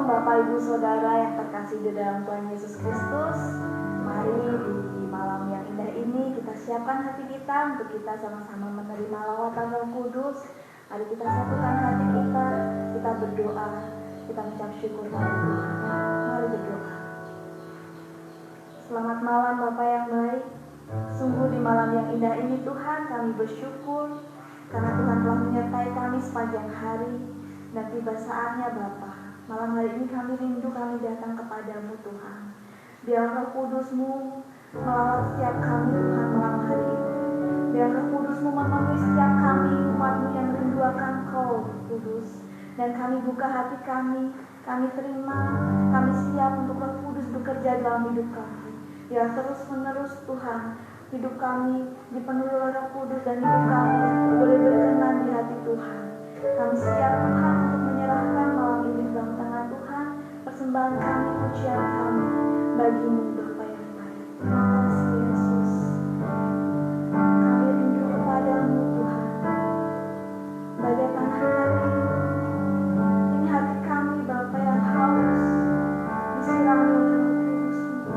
Bapak Ibu Saudara yang terkasih di dalam Tuhan Yesus Kristus, mari di malam yang indah ini kita siapkan hati kita untuk kita sama-sama menerima lawatan Roh Kudus. Mari kita satukan hati kita berdoa, kita mengucap syukur pada Tuhan. Mari berdoa. Selamat malam Bapak yang baik. Sungguh di malam yang indah ini Tuhan kami bersyukur karena Tuhan telah menyertai kami sepanjang hari dan tiba saatnya Bapa. Malam hari ini kami rindu, kami datang kepadamu Tuhan. Biar Roh Kudus-Mu melawat setiap kami Tuhan malam hari ini. Biar Roh Kudus-Mu memenuhi setiap kami umat-Mu yang rindu akan Kau Kudus. Dan kami buka hati kami terima, kami siap untuk Roh Kudus bekerja dalam hidup kami. Biar terus menerus Tuhan hidup kami dipenuhi oleh Roh Kudus dan hidup kami boleh berkenan di hati Tuhan. Kami siap Tuhan untuk menyerahkan malam ini dalam tangan Tuhan, persembahan kami, pujian kami bagi-Mu Bapa yang baik. Terima kasih Yesus. Kami rindu kepadamu Tuhan. Bagaikan hati ini hati kami Bapa yang haus disirami oleh Roh Kudus-Mu.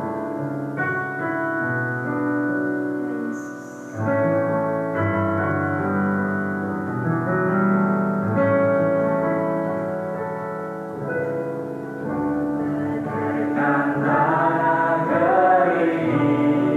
Ya Yesus. Negeri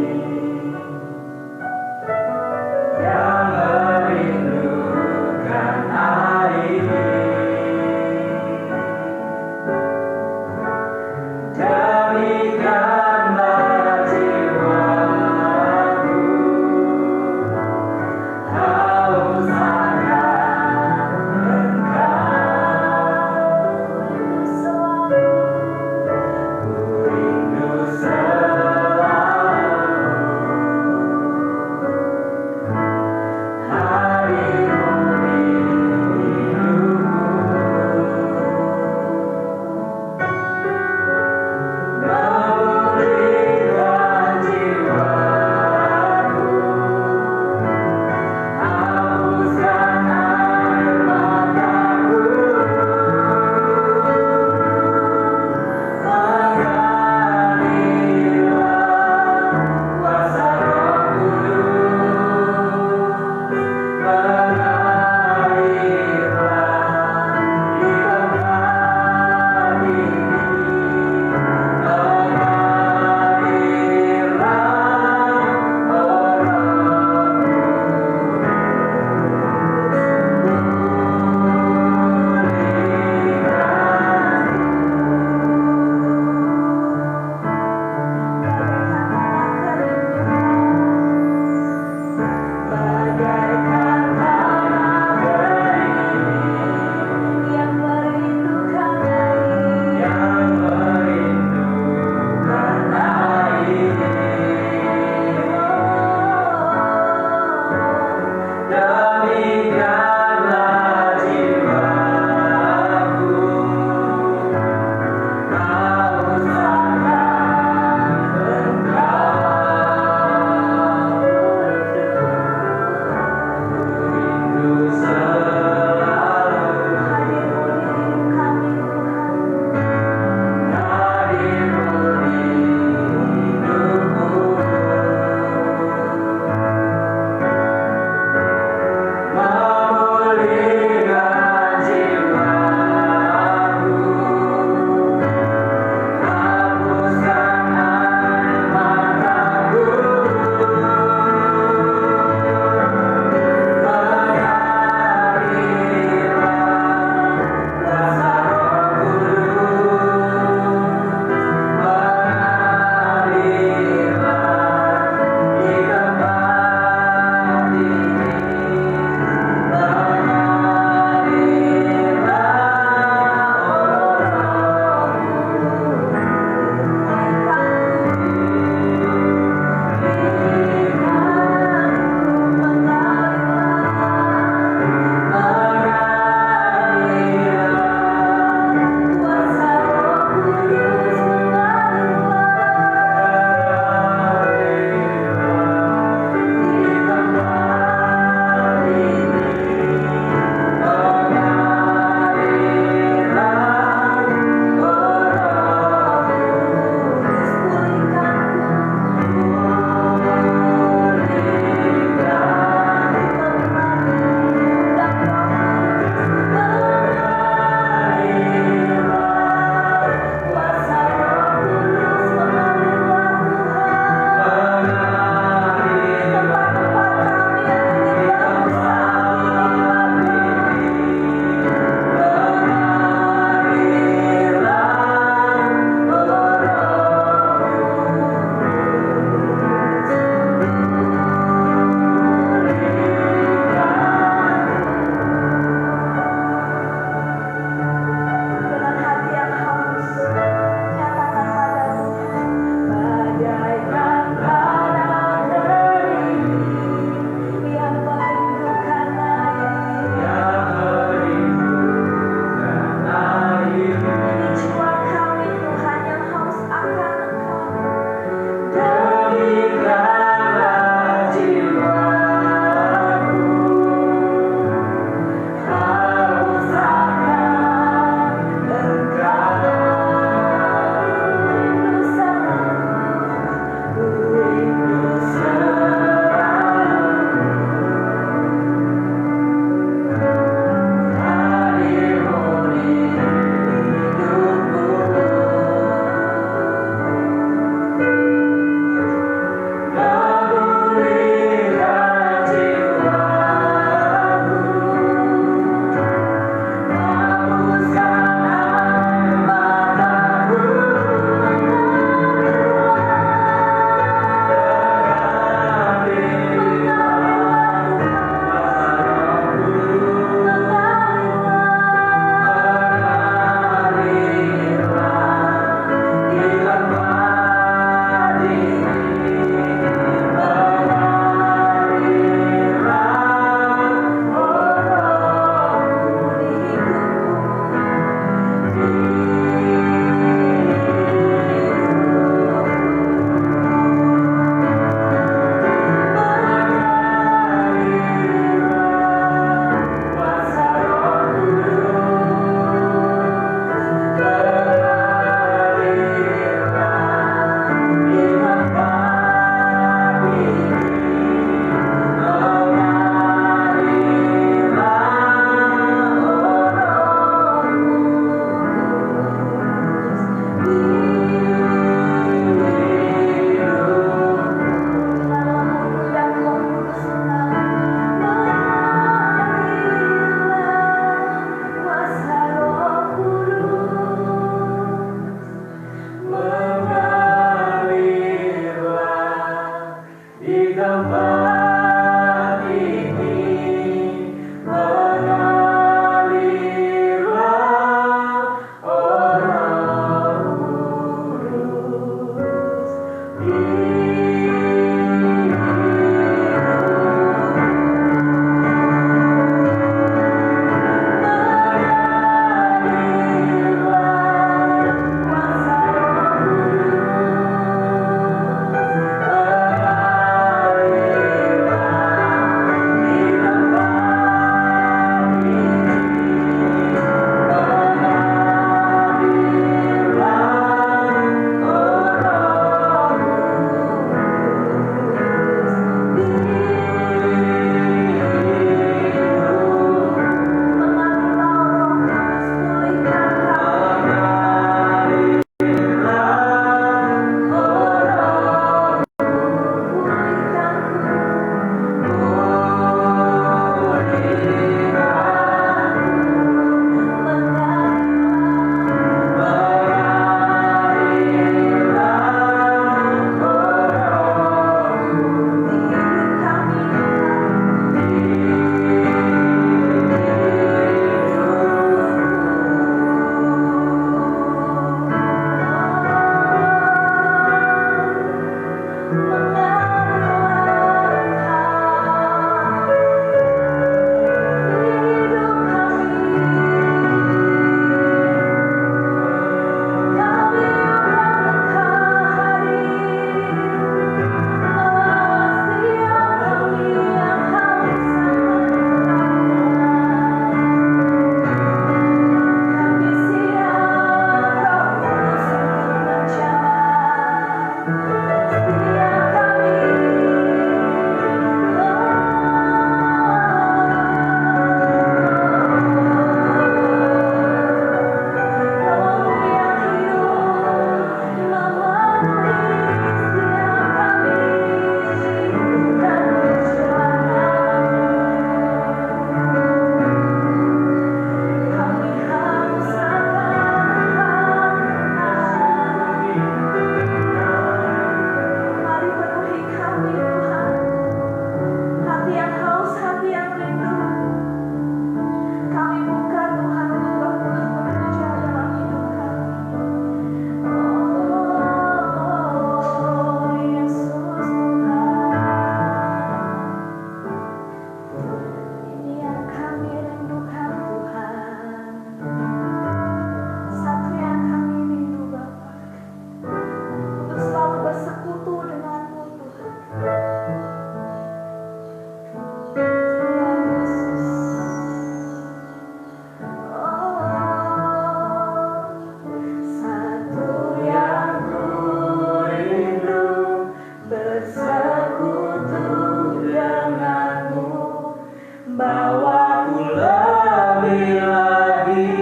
Bawaku lebih lagi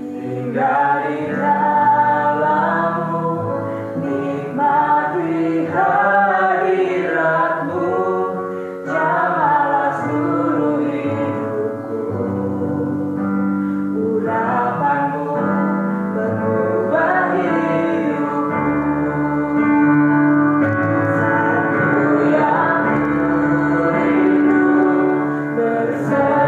tinggal di dalam-Mu, nikmati hadirat-Mu, jamalah seluruh hidupku. Urapan-Mu mengubah hidupku. Satu yang ku rindu bersama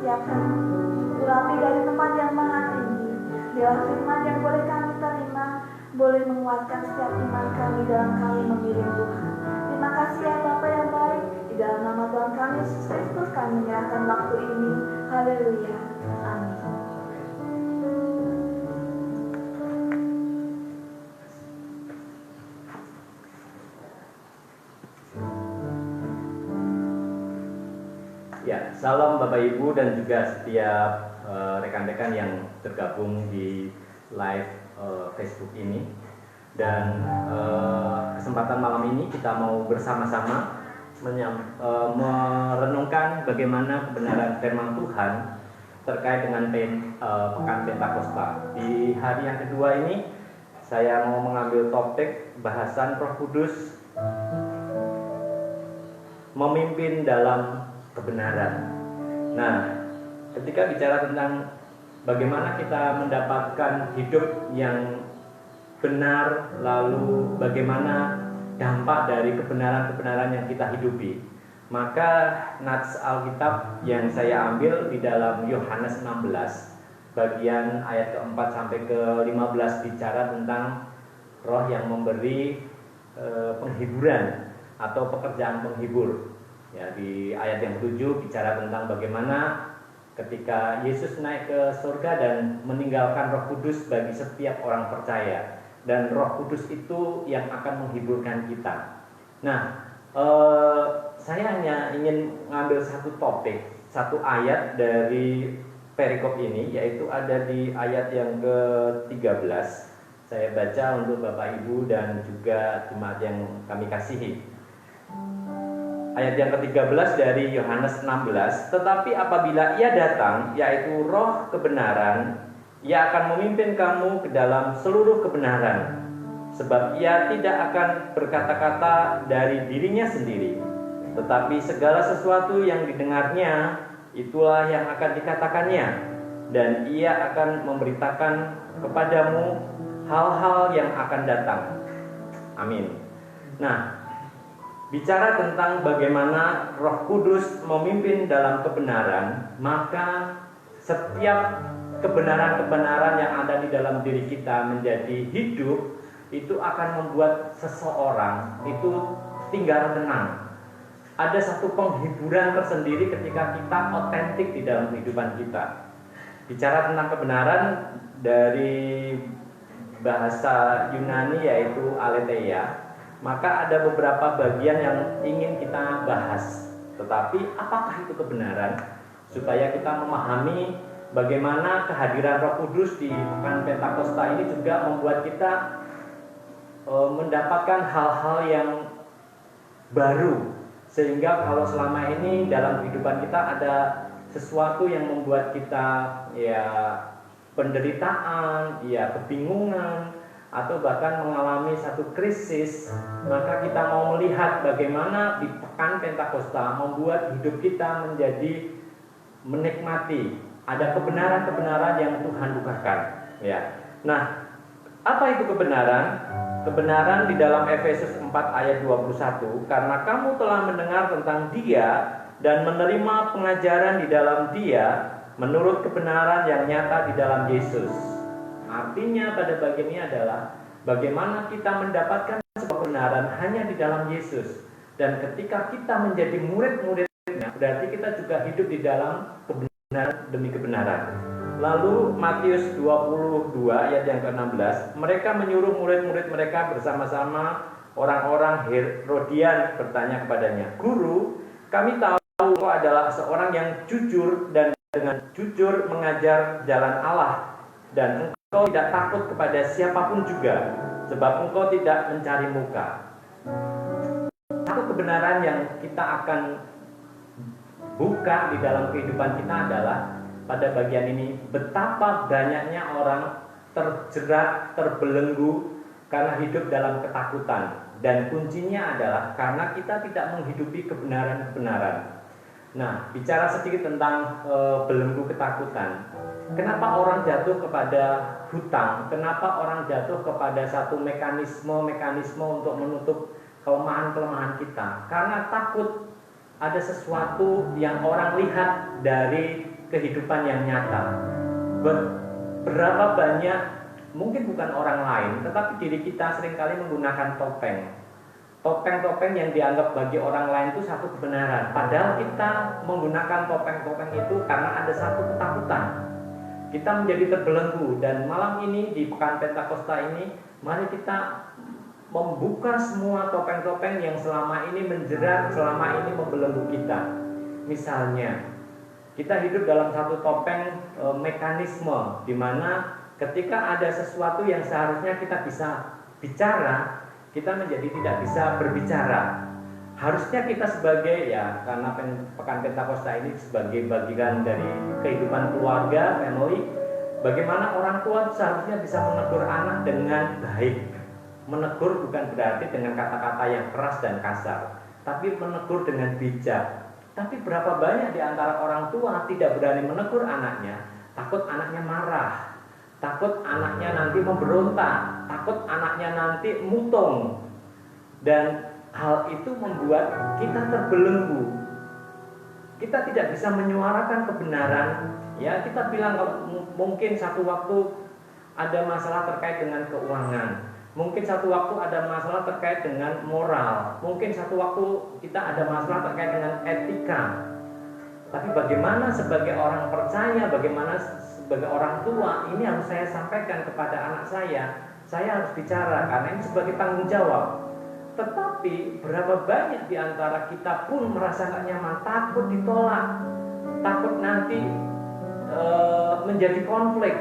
setiap hari. Urapi dari tempat yang maha tinggi, biarlah firman yang boleh kami terima, boleh menguatkan setiap iman kami dalam kami mengiring Tuhan. Terima kasih ya Bapa yang baik, di dalam nama Tuhan kami Yesus Kristus kami menyerahkan waktu ini. Haleluya. Amin. Ya, salam Bapak Ibu dan juga setiap rekan-rekan yang tergabung di live Facebook ini. Dan kesempatan malam ini kita mau bersama-sama merenungkan bagaimana kebenaran firman Tuhan terkait dengan Pekan Pentakosta. Di hari yang kedua ini saya mau mengambil topik bahasan Roh Kudus memimpin dalam kebenaran. Nah, ketika bicara tentang bagaimana kita mendapatkan hidup yang benar, lalu bagaimana dampak dari kebenaran-kebenaran yang kita hidupi, maka nats Alkitab yang saya ambil di dalam Yohanes 16 bagian ayat keempat sampai ke-15 bicara tentang Roh yang memberi penghiburan atau pekerjaan penghibur. Ya, di ayat yang 7 bicara tentang bagaimana ketika Yesus naik ke surga dan meninggalkan Roh Kudus bagi setiap orang percaya, dan Roh Kudus itu yang akan menghiburkan kita. Nah, saya hanya ingin mengambil satu topik, satu ayat dari perikop ini, yaitu ada di ayat yang ke-13. Saya baca untuk Bapak Ibu dan juga jemaat yang kami kasihi. Ayat yang ke-13 dari Yohanes 16, tetapi apabila ia datang, yaitu Roh kebenaran, ia akan memimpin kamu ke dalam seluruh kebenaran, sebab ia tidak akan berkata-kata dari dirinya sendiri, tetapi segala sesuatu yang didengarnya, itulah yang akan dikatakannya, dan ia akan memberitakan kepadamu hal-hal yang akan datang. Amin. Nah, bicara tentang bagaimana Roh Kudus memimpin dalam kebenaran, maka setiap kebenaran-kebenaran yang ada di dalam diri kita menjadi hidup, itu akan membuat seseorang itu tinggal tenang. Ada satu penghiburan tersendiri ketika kita otentik di dalam kehidupan kita. Bicara tentang kebenaran dari bahasa Yunani yaitu aletheia, maka ada beberapa bagian yang ingin kita bahas. Tetapi apakah itu kebenaran? Supaya kita memahami bagaimana kehadiran Roh Kudus di Pekan Pentakosta ini juga membuat kita mendapatkan hal-hal yang baru. Sehingga kalau selama ini dalam kehidupan kita ada sesuatu yang membuat kita ya penderitaan, ya kebingungan, atau bahkan mengalami satu krisis, maka kita mau melihat bagaimana di Pekan Pentakosta membuat hidup kita menjadi menikmati. Ada kebenaran-kebenaran yang Tuhan bukakan. Ya. Nah, apa itu kebenaran? Kebenaran di dalam Efesus 4 ayat 21, karena kamu telah mendengar tentang Dia dan menerima pengajaran di dalam Dia menurut kebenaran yang nyata di dalam Yesus. Artinya pada bagian ini adalah bagaimana kita mendapatkan sebuah kebenaran hanya di dalam Yesus. Dan ketika kita menjadi murid-muridnya, berarti kita juga hidup di dalam kebenaran demi kebenaran. Lalu Matius 22 ayat yang ke-16, mereka menyuruh murid-murid mereka bersama-sama orang-orang Herodian bertanya kepadanya, "Guru, kami tahu engkau adalah seorang yang jujur dan dengan jujur mengajar jalan Allah, dan engkau tidak takut kepada siapapun juga, sebab engkau tidak mencari muka." Satu kebenaran yang kita akan buka di dalam kehidupan kita adalah pada bagian ini, betapa banyaknya orang terjerat, terbelenggu karena hidup dalam ketakutan. Dan kuncinya adalah karena kita tidak menghidupi kebenaran-kebenaran. Nah, bicara sedikit tentang belenggu ketakutan. Kenapa orang jatuh kepada hutang? Kenapa orang jatuh kepada satu mekanisme untuk menutup kelemahan-kelemahan kita? Karena takut ada sesuatu yang orang lihat dari kehidupan yang nyata. Berapa banyak, mungkin bukan orang lain, tetapi diri kita seringkali menggunakan topeng. Topeng-topeng yang dianggap bagi orang lain itu satu kebenaran. Padahal kita menggunakan topeng-topeng itu karena ada satu ketakutan. Kita menjadi terbelenggu. Dan malam ini di Pekan Pentakosta ini, mari kita membuka semua topeng-topeng yang selama ini menjerat, selama ini membelenggu kita. Misalnya, kita hidup dalam satu topeng mekanisme, di mana ketika ada sesuatu yang seharusnya kita bisa bicara, kita menjadi tidak bisa berbicara. Harusnya kita sebagai, ya karena Pekan Pentakosta ini sebagai bagian dari kehidupan keluarga, family, bagaimana orang tua seharusnya bisa menegur anak dengan baik. Menegur bukan berarti dengan kata-kata yang keras dan kasar, tapi menegur dengan bijak. Tapi berapa banyak di antara orang tua tidak berani menegur anaknya, takut anaknya marah, takut anaknya nanti memberontak, takut anaknya nanti mutung. Dan hal itu membuat kita terbelenggu. Kita tidak bisa menyuarakan kebenaran. Ya, kita bilang kalau mungkin satu waktu ada masalah terkait dengan keuangan, mungkin satu waktu ada masalah terkait dengan moral, mungkin satu waktu kita ada masalah terkait dengan etika. Tapi bagaimana sebagai orang percaya, bagaimana sebagai orang tua, ini harus saya sampaikan kepada anak saya harus bicara karena ini sebagai tanggung jawab. Tetapi berapa banyak di antara kita pun merasa gak nyaman, takut ditolak, takut nanti menjadi konflik.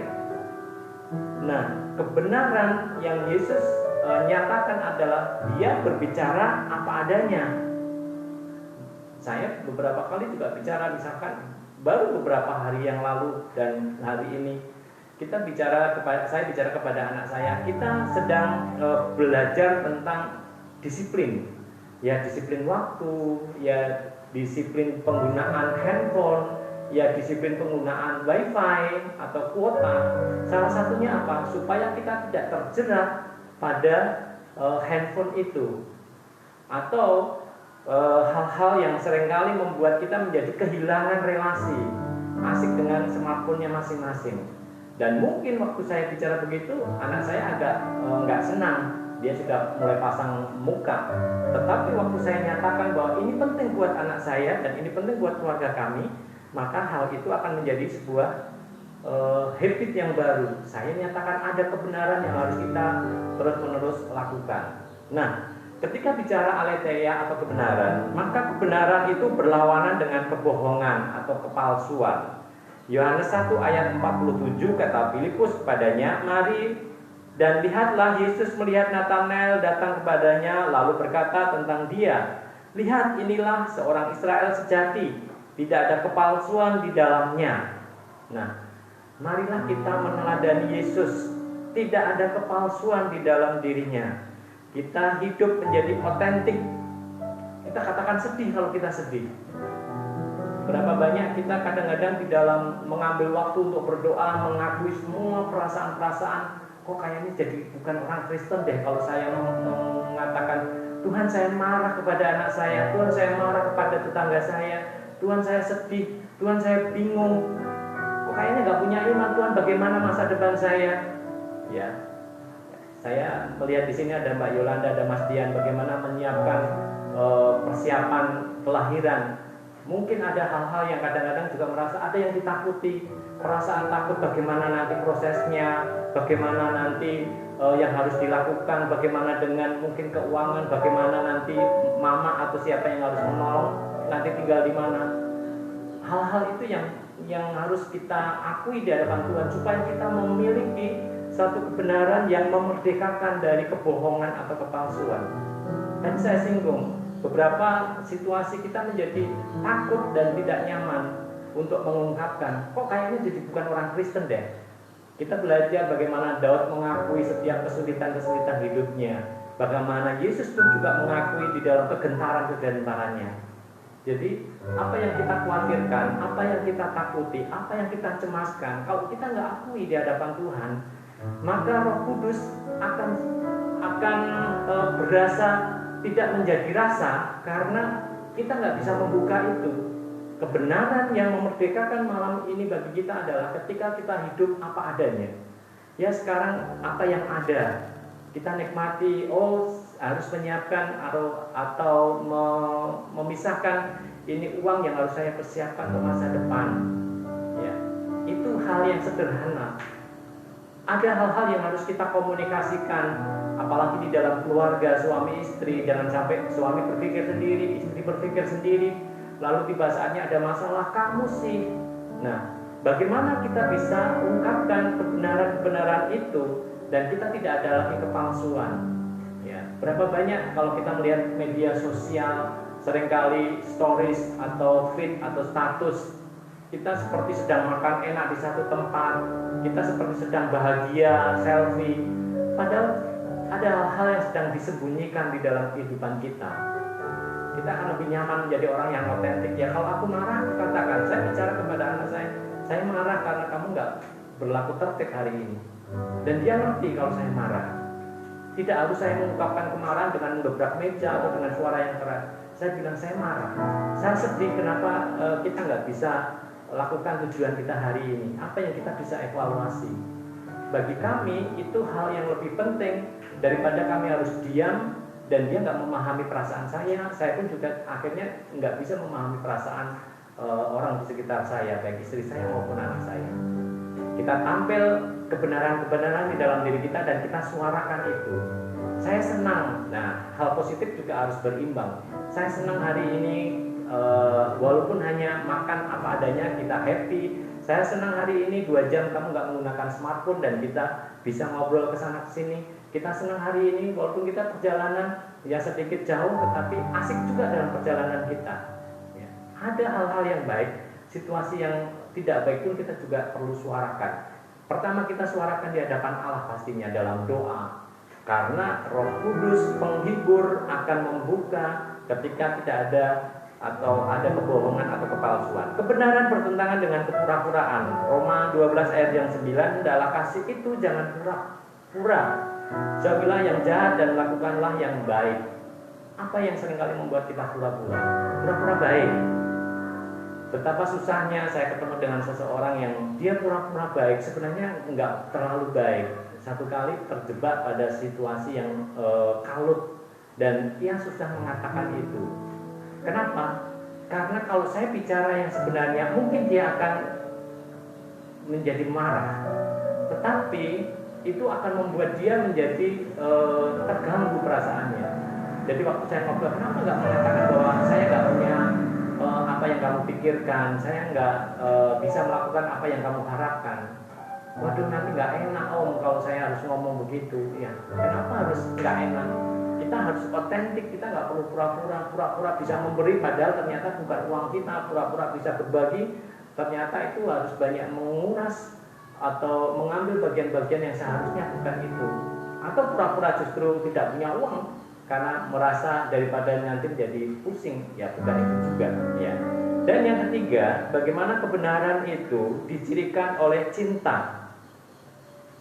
Nah, kebenaran yang Yesus nyatakan adalah Dia berbicara apa adanya. Saya beberapa kali juga bicara, misalkan baru beberapa hari yang lalu dan hari ini saya bicara kepada anak saya, kita sedang belajar tentang disiplin. Ya, disiplin waktu, ya disiplin penggunaan handphone, ya disiplin penggunaan wifi atau kuota. Salah satunya apa? Supaya kita tidak terjerat pada handphone itu, atau hal-hal yang seringkali membuat kita menjadi kehilangan relasi, asik dengan smartphone-nya masing-masing. Dan mungkin waktu saya bicara begitu, anak saya agak nggak senang. Dia sudah mulai pasang muka. Tetapi waktu saya nyatakan bahwa ini penting buat anak saya dan ini penting buat keluarga kami, maka hal itu akan menjadi sebuah habit yang baru. Saya nyatakan ada kebenaran yang harus kita terus-menerus lakukan. Nah, ketika bicara aletheia atau kebenaran, maka kebenaran itu berlawanan dengan kebohongan atau kepalsuan. Yohanes 1 ayat 47 kata Filipus kepadanya, "Mari dan lihatlah." Yesus melihat Natanael datang kepadanya lalu berkata tentang dia, "Lihat, inilah seorang Israel sejati, tidak ada kepalsuan di dalamnya." Nah, marilah kita meneladani Yesus. Tidak ada kepalsuan di dalam dirinya. Kita hidup menjadi otentik. Kita katakan sedih kalau kita sedih. Berapa banyak kita kadang-kadang di dalam mengambil waktu untuk berdoa, mengakui semua perasaan-perasaan. Kok kayaknya jadi bukan orang Kristen deh kalau saya mengatakan, Tuhan saya marah kepada anak saya, Tuhan saya marah kepada tetangga saya, Tuhan saya sedih, Tuhan saya bingung. Kok kayaknya gak punya iman, Tuhan bagaimana masa depan saya? Ya, saya melihat di sini ada Mbak Yolanda, ada Mas Dian, bagaimana menyiapkan persiapan kelahiran. Mungkin ada hal-hal yang kadang-kadang juga merasa ada yang ditakuti, perasaan takut bagaimana nanti prosesnya, bagaimana nanti yang harus dilakukan, bagaimana dengan mungkin keuangan, bagaimana nanti mama atau siapa yang harus menolong, nanti tinggal di mana. Hal-hal itu yang harus kita akui di hadapan Tuhan supaya kita memiliki satu kebenaran yang memerdekakan dari kebohongan atau kepalsuan. Dan saya singgung, beberapa situasi kita menjadi takut dan tidak nyaman untuk mengungkapkan, kok kayaknya jadi bukan orang Kristen deh. Kita belajar bagaimana Daud mengakui setiap kesulitan-kesulitan hidupnya, bagaimana Yesus pun juga mengakui di dalam kegentaran-kegentarannya. Jadi apa yang kita khawatirkan, apa yang kita takuti, apa yang kita cemaskan, kalau kita nggak akui di hadapan Tuhan, maka Roh Kudus akan berasa tidak menjadi rasa karena kita nggak bisa membuka itu. kebenaran yang memerdekakan malam ini bagi kita adalah ketika kita hidup apa adanya. Ya sekarang apa yang ada kita nikmati. Harus menyiapkan atau memisahkan ini uang yang harus saya persiapkan untuk masa depan. Ya, itu hal yang sederhana. Ada hal-hal yang harus kita komunikasikan, apalagi di dalam keluarga suami istri. Jangan sampai suami berpikir sendiri, istri berpikir sendiri, lalu tiba saatnya ada masalah, kamu sih. Nah, bagaimana kita bisa ungkapkan kebenaran-kebenaran itu dan kita tidak ada lagi kepalsuan. Ya, berapa banyak kalau kita melihat media sosial, seringkali stories atau feed atau status, kita seperti sedang makan enak di satu tempat, kita seperti sedang bahagia, selfie, padahal ada hal-hal yang sedang disembunyikan di dalam kehidupan kita. Kita akan lebih nyaman menjadi orang yang otentik. Ya, kalau aku marah, aku katakan, saya bicara kepada anak saya marah karena kamu nggak berlaku tertib hari ini. Dan dia ngerti kalau saya marah. Tidak harus saya mengungkapkan kemarahan dengan mendobrak meja atau dengan suara yang keras. Saya bilang saya marah, saya sedih kenapa kita nggak bisa lakukan tujuan kita hari ini. Apa yang kita bisa evaluasi? Bagi kami itu hal yang lebih penting daripada kami harus diam dan dia nggak memahami perasaan saya. Saya pun juga akhirnya nggak bisa memahami perasaan orang di sekitar saya, baik istri saya maupun anak saya. Kita tampil kebenaran-kebenaran di dalam diri kita dan kita suarakan itu. Saya senang. Nah, hal positif juga harus berimbang. Saya senang hari ini walaupun hanya makan apa adanya kita happy. Saya senang hari ini 2 jam kamu nggak menggunakan smartphone dan kita bisa ngobrol ke sana ke sini. Kita senang hari ini walaupun kita perjalanan ya sedikit jauh tetapi asik juga dalam perjalanan kita. Ya. Ada hal-hal yang baik, situasi yang tidak baik pun kita juga perlu suarakan. Pertama kita suarakan di hadapan Allah pastinya dalam doa. Karena Roh Kudus penghibur akan membuka ketika tidak ada atau ada kebohongan atau kepalsuan. Kebenaran bertentangan dengan kepura-puraan. Roma 12 ayat yang 9, hendaklah kasih itu jangan pura-pura. Jauhilah yang jahat dan lakukanlah yang baik. Apa yang seringkali membuat kita pura-pura? Pura-pura baik. Betapa susahnya saya ketemu dengan seseorang yang dia pura-pura baik, sebenarnya enggak terlalu baik. Satu kali terjebak pada situasi yang kalut dan dia susah mengatakan itu. Kenapa? Karena kalau saya bicara yang sebenarnya mungkin dia akan menjadi marah, tetapi itu akan membuat dia menjadi terganggu perasaannya. Jadi waktu saya ngobrol, kenapa nggak mengatakan bahwa saya nggak punya apa yang kamu pikirkan, saya nggak bisa melakukan apa yang kamu harapkan. Waduh, nanti nggak enak om kalau saya harus ngomong begitu. Ya, kenapa harus nggak enak? Kita harus otentik, kita nggak perlu pura-pura bisa memberi padahal ternyata bukan uang kita, pura-pura bisa berbagi ternyata itu harus banyak menguras atau mengambil bagian-bagian yang seharusnya bukan itu, atau pura-pura justru tidak punya uang karena merasa daripada nanti jadi pusing, ya bukan itu juga ya. Dan yang ketiga, bagaimana kebenaran itu dicirikan oleh cinta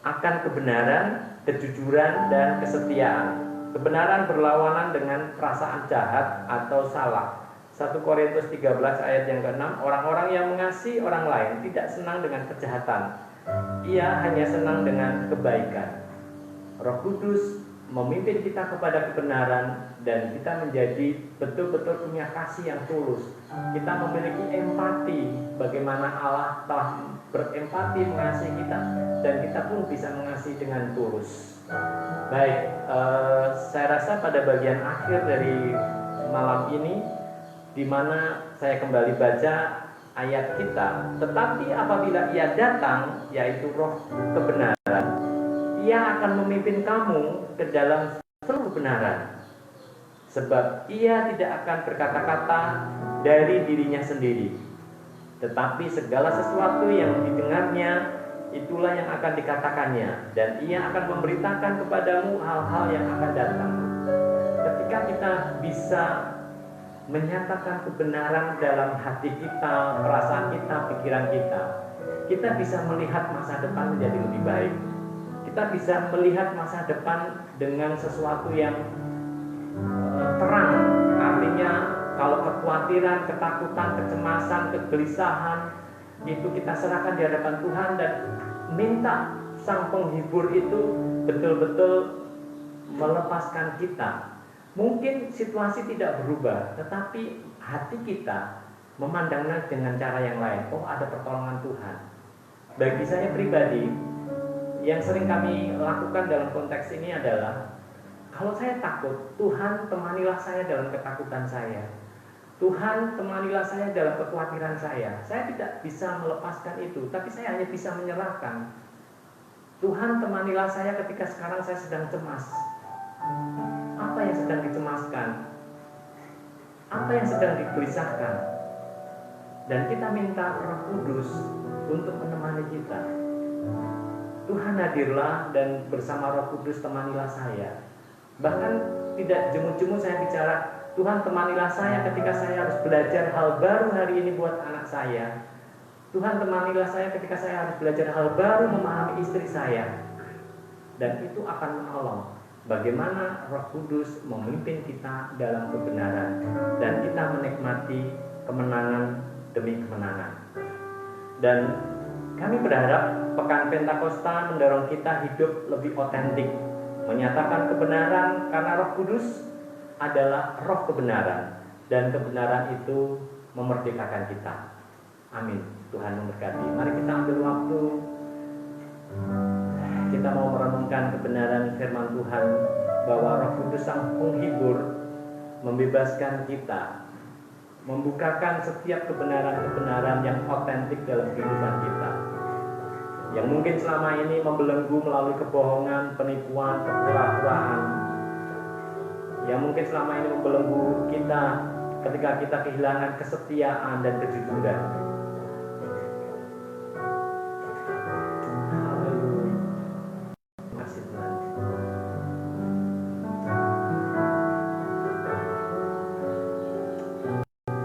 akan kebenaran, kejujuran dan kesetiaan. Kebenaran berlawanan dengan perasaan jahat atau salah. 1 Korintus 13 ayat yang ke-6, orang-orang yang mengasihi orang lain tidak senang dengan kejahatan. Ia hanya senang dengan kebaikan. Roh Kudus memimpin kita kepada kebenaran dan kita menjadi betul-betul punya kasih yang tulus. Kita memiliki empati bagaimana Allah telah berempati mengasihi kita dan kita pun bisa mengasihi dengan tulus. Baik, saya rasa pada bagian akhir dari malam ini di mana saya kembali baca ayat kita, tetapi apabila ia datang, yaitu Roh kebenaran, ia akan memimpin kamu ke dalam seluruh kebenaran. Sebab ia tidak akan berkata-kata dari dirinya sendiri, tetapi segala sesuatu yang didengarnya itulah yang akan dikatakannya, dan ia akan memberitakan kepadamu hal-hal yang akan datang. Ketika kita bisa menyatakan kebenaran dalam hati kita, perasaan kita, pikiran kita bisa melihat masa depan menjadi lebih baik. Kita bisa melihat masa depan dengan sesuatu yang terang. Artinya kalau kekhawatiran, ketakutan, kecemasan, kegelisahan itu kita serahkan di hadapan Tuhan dan minta Sang Penghibur itu betul-betul melepaskan kita. Mungkin situasi tidak berubah, tetapi hati kita memandangnya dengan cara yang lain. Oh, ada pertolongan Tuhan. Bagi saya pribadi, yang sering kami lakukan dalam konteks ini adalah, kalau saya takut, Tuhan temanilah saya dalam ketakutan saya. Tuhan temanilah saya dalam kekhawatiran saya. Saya tidak bisa melepaskan itu, tapi saya hanya bisa menyerahkan. Tuhan temanilah saya ketika sekarang saya sedang cemas. Apa yang sedang dicemaskan? Apa yang sedang digelisahkan? Dan kita minta Roh Kudus untuk menemani kita. Tuhan hadirlah dan bersama Roh Kudus temanilah saya. Bahkan tidak jemu-jemu saya bicara, Tuhan temanilah saya ketika saya harus belajar hal baru hari ini buat anak saya. Tuhan temanilah saya ketika saya harus belajar hal baru memahami istri saya. Dan itu akan menolong bagaimana Roh Kudus memimpin kita dalam kebenaran dan kita menikmati kemenangan demi kemenangan. Dan kami berharap Pekan Pentakosta mendorong kita hidup lebih otentik, menyatakan kebenaran karena Roh Kudus adalah roh kebenaran dan kebenaran itu memerdekakan kita. Amin. Tuhan memberkati. Mari kita ambil waktu, kita mau merenungkan kebenaran firman Tuhan bahwa Roh Kudus Sang Penghibur membebaskan kita, membukakan setiap kebenaran-kebenaran yang otentik dalam kehidupan kita, yang mungkin selama ini membelenggu melalui kebohongan, penipuan, kepura-puraan, yang mungkin selama ini membelenggu kita ketika kita kehilangan kesetiaan dan kejujuran. Haleluya. Terima kasih Tuhan.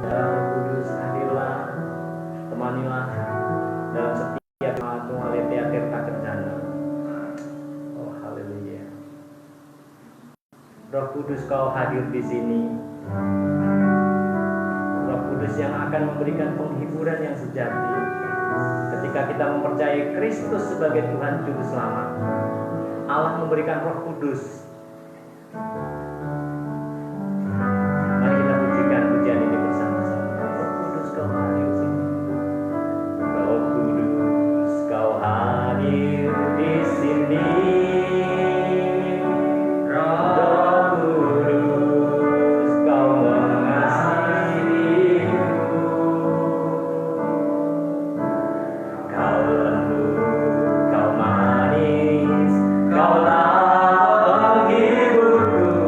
Roh Kudus hadirlah, temanilah dalam setiap Aletheia Tirta Kencana. Oh haleluya. Roh Kudus kau hadir di sini. Roh Kudus yang akan memberikan penghiburan yang sejati ketika kita mempercayai Kristus sebagai Tuhan Juru Selamat. Allah memberikan Roh Kudus. Mari kita pujikan pujian ini bersama-sama. Roh Kudus kau hadir di sini. Roh Kudus kau hadir di sini. Kau manis, kaulah penghiburku.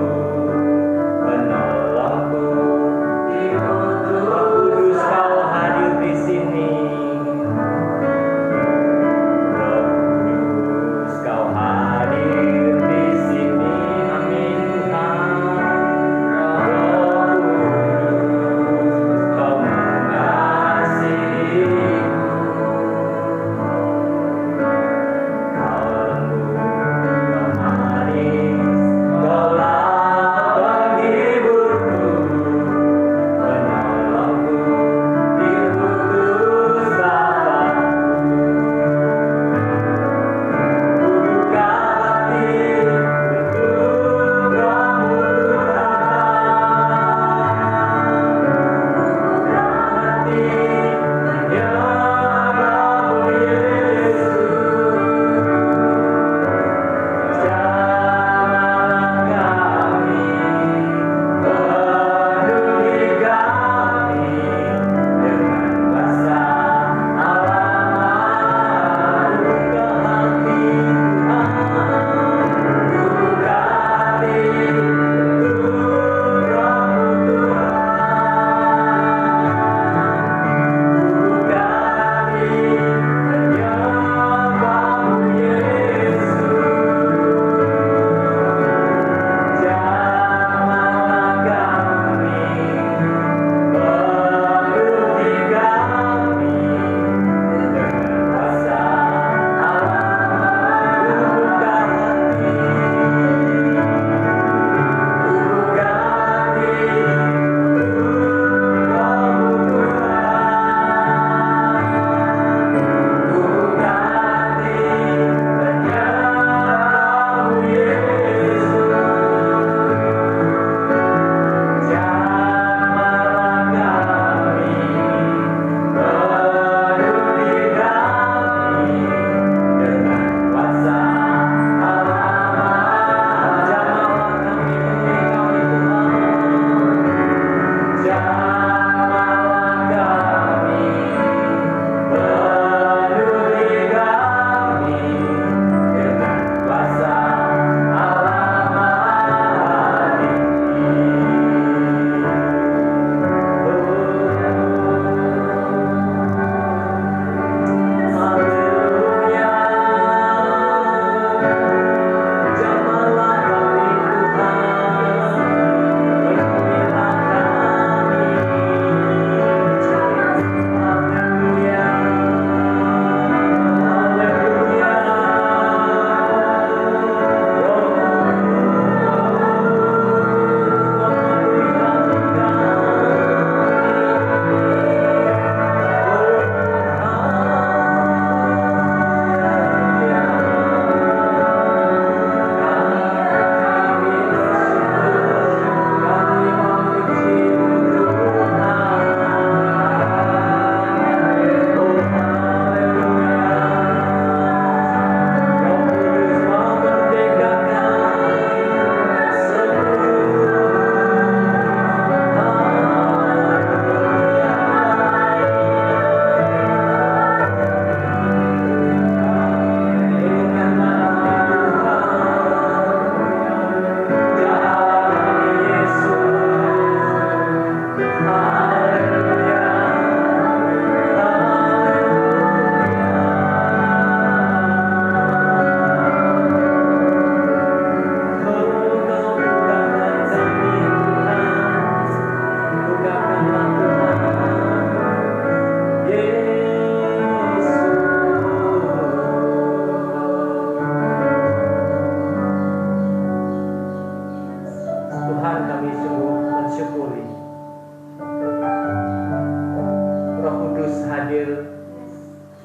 hadir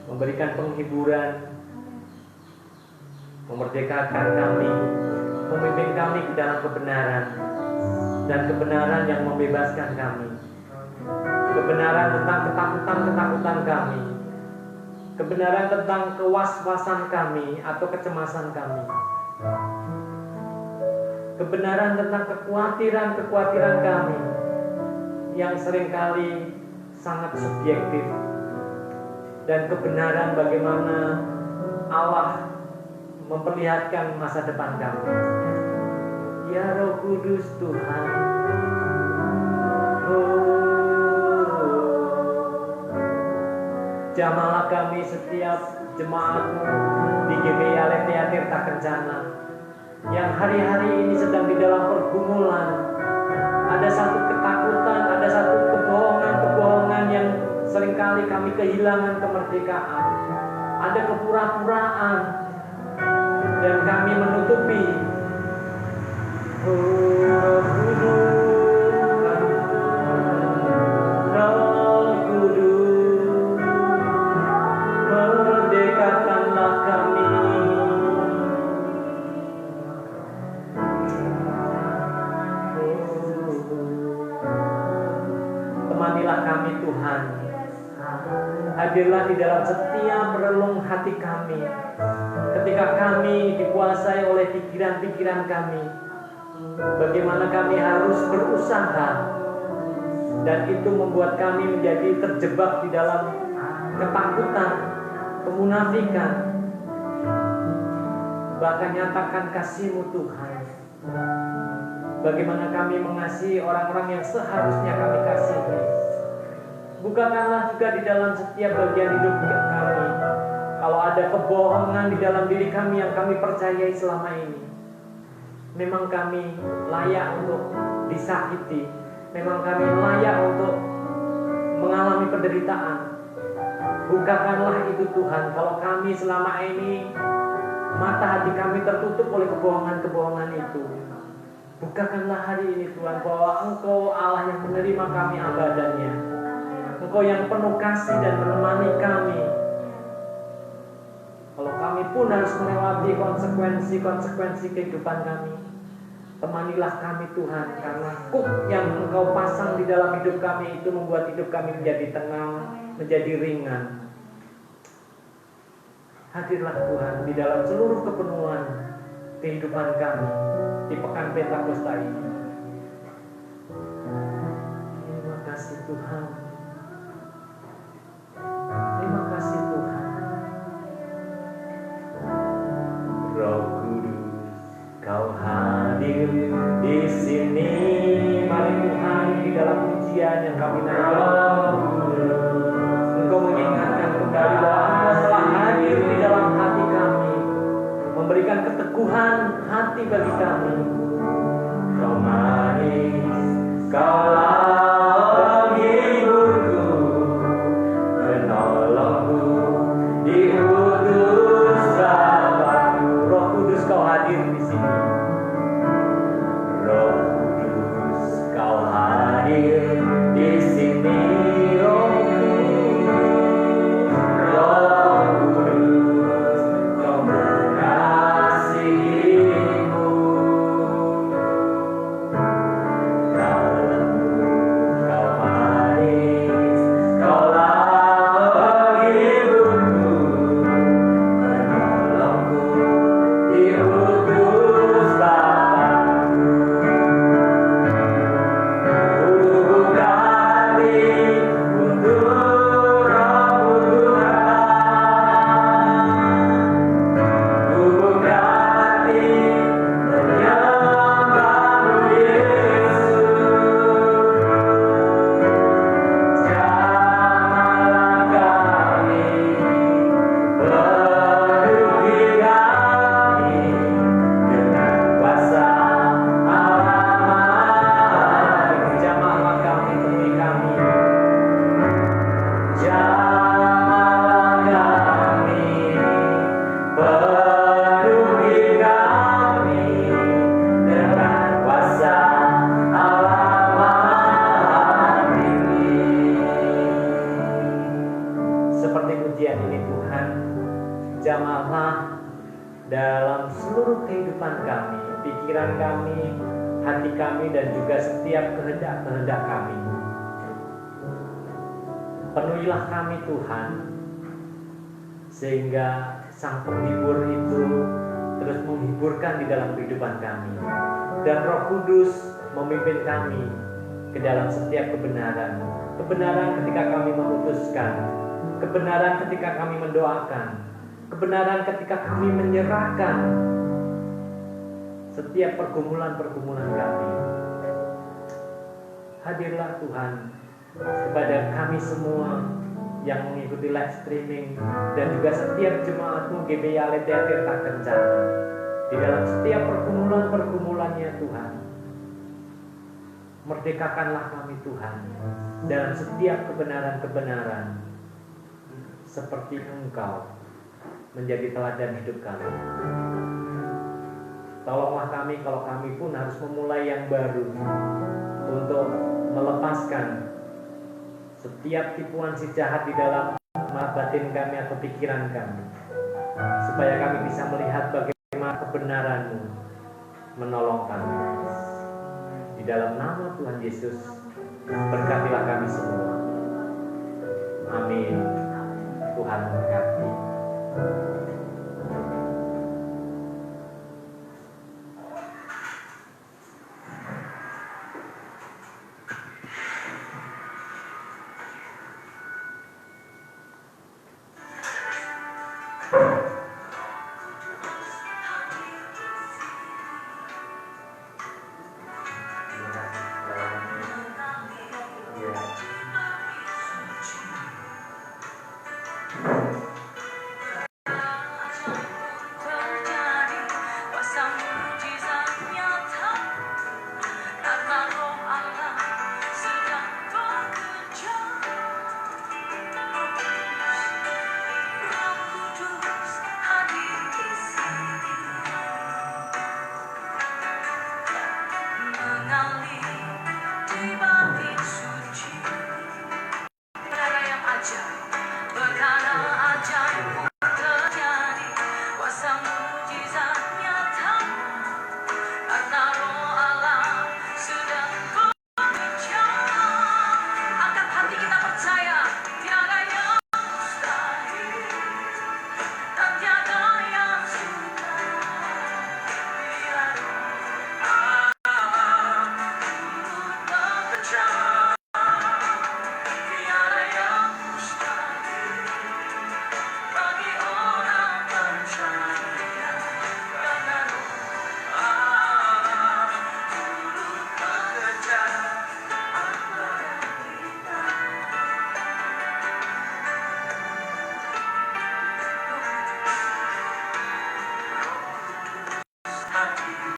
memberikan penghiburan, memerdekakan kami, memimpin kami ke dalam kebenaran, dan kebenaran yang membebaskan kami. Kebenaran tentang ketakutan-ketakutan kami, kebenaran tentang kewas-wasan kami atau kecemasan kami, kebenaran tentang kekhawatiran-kekhawatiran kami yang seringkali sangat subjektif, dan kebenaran bagaimana Allah memperlihatkan masa depan kami. Ya Roh Kudus Tuhan, jamalah kami setiap jemaat-Mu di GBI Aletheia Tirta Kencana yang hari-hari ini sedang di dalam pergumulan. Ada satu ketakutan, ada satu kebohongan yang seringkali kami kehilangan kemerdekaan. Ada kepura-puraan dan kami menutupi. Temanilah kami Tuhan. Hadirlah di dalam setiap relung hati kami. Ketika kami dikuasai oleh pikiran-pikiran kami, bagaimana kami harus berusaha, dan itu membuat kami menjadi terjebak di dalam ketakutan, kemunafikan. Bahkan nyatakan kasih-Mu Tuhan. Bagaimana kami mengasihi orang-orang yang seharusnya kami kasihi. Bukakanlah juga di dalam setiap bagian hidup kami, kalau ada kebohongan di dalam diri kami yang kami percayai selama ini. Memang kami layak untuk disakiti, memang kami layak untuk mengalami penderitaan. Bukakanlah itu Tuhan, kalau kami selama ini mata hati kami tertutup oleh kebohongan-kebohongan itu. Bukakanlah hari ini Tuhan, bahwa Engkau Allah yang menerima kami abadannya. Engkau yang penuh kasih dan menemani kami. Kalau kami pun harus melewati konsekuensi kehidupan kami, temanilah kami Tuhan, karena kuk yang Engkau pasang di dalam hidup kami itu membuat hidup kami menjadi tenang, menjadi ringan. Hadirlah Tuhan di dalam seluruh kepenuhan kehidupan kami di pekan Pentakosta ini. Terima kasih Tuhan. Terima kasih Tuhan. Roh Kudus, Kau hadir di sini. Mari Tuhan, di dalam pujian yang kami naikkan, Engkau mengingatkan kembali bahwa Engkau telah hadir di dalam hati kami, memberikan keteguhan hati bagi kami. Kau manis, Kaulah penghiburku, penolongku, diutus Bapa-Ku. Roh Kudus, Kau hadir di sini. Roh Kudus, Kau hadir di sini. Roh Kudus, Kau mengasihiku. Dalam bagian ini Tuhan, jamaah dalam seluruh kehidupan kami, pikiran kami, hati kami, dan juga setiap kehendak-kehendak kami. Penuhilah kami Tuhan, sehingga Sang Penghibur itu terus menghiburkan di dalam kehidupan kami, dan Roh Kudus memimpin kami ke dalam setiap kebenaran. Kebenaran ketika kami memutuskan, kebenaran ketika kami mendoakan, kebenaran ketika kami menyerahkan setiap pergumulan-pergumulan kami. Hadirlah Tuhan kepada kami semua yang mengikuti live streaming, dan juga setiap jemaat-Mu GBI Aletheia Tirta Kencana di dalam setiap pergumulan-pergumulannya Tuhan. Merdekakanlah kami Tuhan dalam setiap kebenaran-kebenaran, seperti Engkau menjadi teladan hidup kami. Tolonglah kami kalau kami pun harus memulai yang baru, untuk melepaskan setiap tipuan si jahat di dalam batin kami atau pikiran kami, supaya kami bisa melihat bagaimana kebenaran-Mu menolong kami. Di dalam nama Tuhan Yesus, berkatilah kami semua. Amin. Tuhan memberkati.